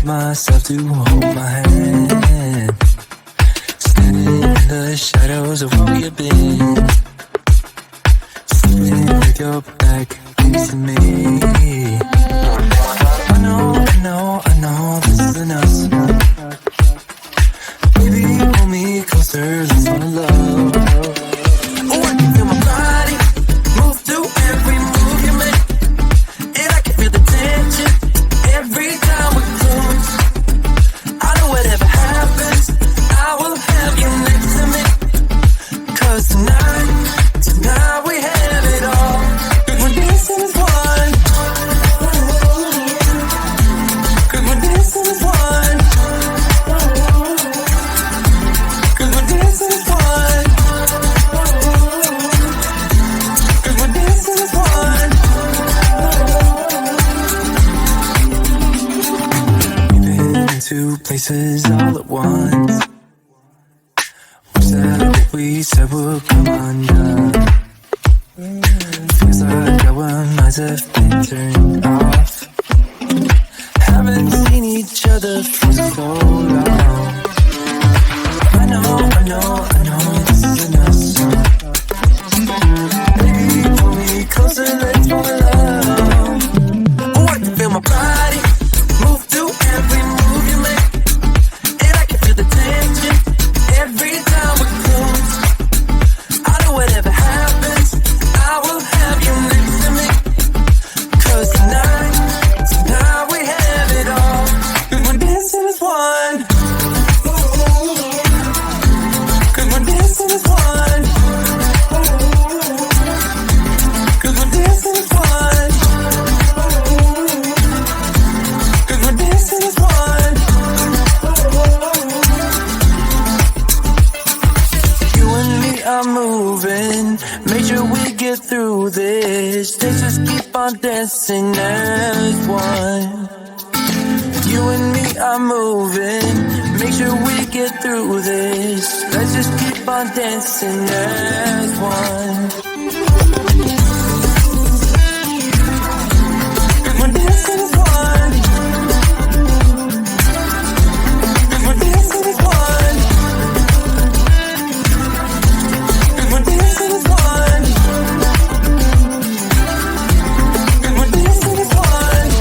myself to hold my hand. Standing in the shadows of where we've been. Sitting with your back next to me. I know this isn't us. Baby, pull me closer, let's fall in love. Oh, I can feel my body move through every move you make. And I can feel the tension every time we close. I know whatever happens, I will have you next to me. 'Cause tonight we have it all. 'Cause we're dancing as one. 'Cause we're dancing as one. 'Cause we're dancing as one. 'Cause we're dancing as one. We've been in two places all at once. Was that what we said would come undone? Feels like our minds have been turned off. Haven't seen each other for so long. I know this isn't us. Baby, pull me closer, let's fall in love. Oh, I can feel my body move through every move you make. And I can feel the tension every time we close. I know whatever happens, I will have you next to me. 'Cause tonight we have it all. 'Cause we're dancing as one. 'Cause we're dancing as one. 'Cause we're dancing as one. 'Cause we're dancing as one. You and me are moving, make sure we get through this. Let's just keep on dancing as one. You and me are moving, make sure we get through this. Let's just keep on dancing as one. 'Cause we're dancing as one. 'Cause we're dancing as one. 'Cause we're dancing as one. 'Cause we're dancing as one.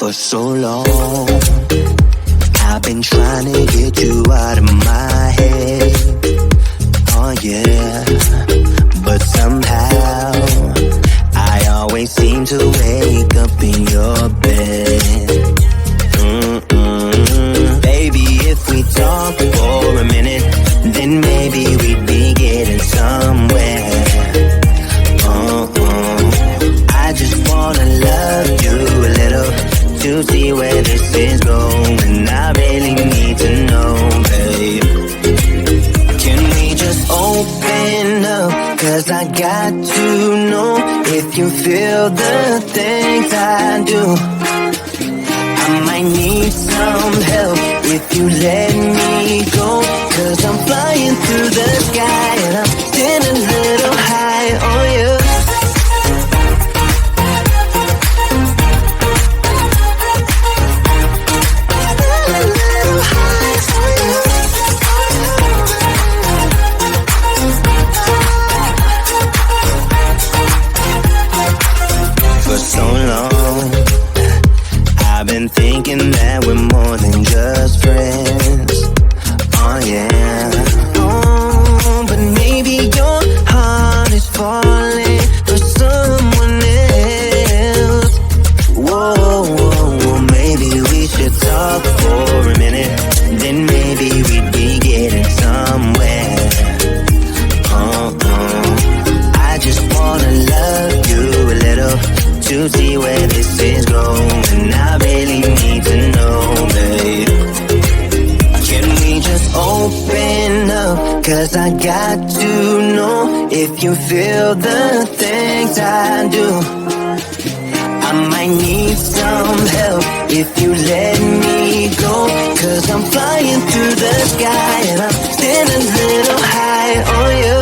For so long, I've been trying to get you out of my head. Oh yeah, but somehow I always seem to wake up in your bed. Baby, if we talk for a minute, then maybe we'd be getting somewhere. I just wanna love you a little to see where this is going. I really need to know, babe. Can we just open up? 'Cause I got to know if you feel the things I do. I might need some help if you let me go. 'Cause I'm flying through the sky and I'm getting a little high on you. For so long, I've been thinking that we're more than just friends. Oh yeah. Oh, but maybe your heart is falling for someone else. Whoa, whoa, whoa, maybe we should talk for a minute. Then maybe we'd be getting somewhere. I just wanna love you a little to see where this is going. I really need to know, babe. Can we just open up? 'Cause I got to know if you feel the things I do. I might need some help if you let me go. 'Cause I'm flying through the sky and I'm still a little high on you.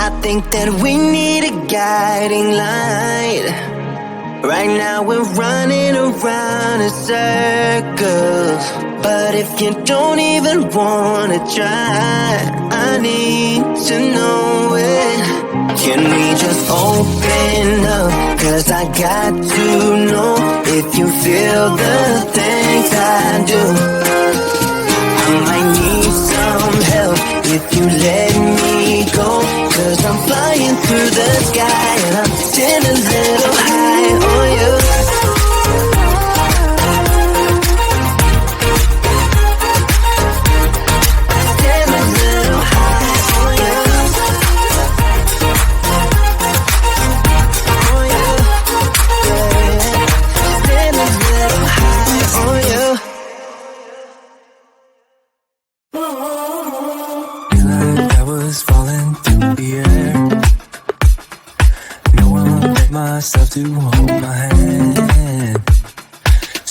I think that we need a guiding light. Right now we're running around in circles. But if you don't even wanna try, I need to know it. Can we just open up? 'Cause I got to know if you feel the things I do. I might need some help if you let me go. 'Cause I'm flying through the sky and I'm still a little high on you. Still a little high on you. On you. Still a little high on you. I was falling through the air. No one but myself to hold my hand.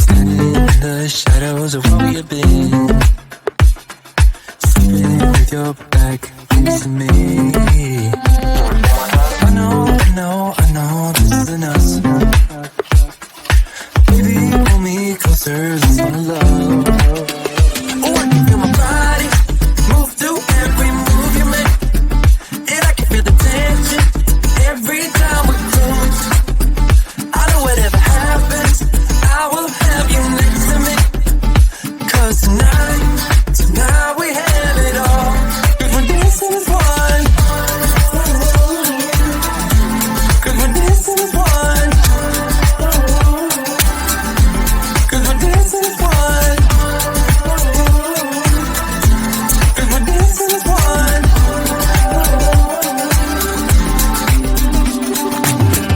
Standing in the shadows of where we have been. Sleeping with your back facing me. I know this isn't us. Baby, pull me closer, let's fall in love. Oh, I can feel my body move to every move you make. And I can feel the tension every time we close. I know whatever happens, I will have you next to me. 'Cause tonight we have it all. 'Cause we're dancing as one. 'Cause we're dancing as one. 'Cause we're dancing as one. 'Cause we're dancing as one.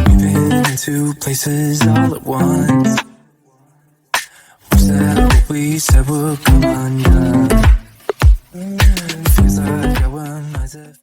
We've been into places all at once. Was that what we said would come undone? Feels like our minds have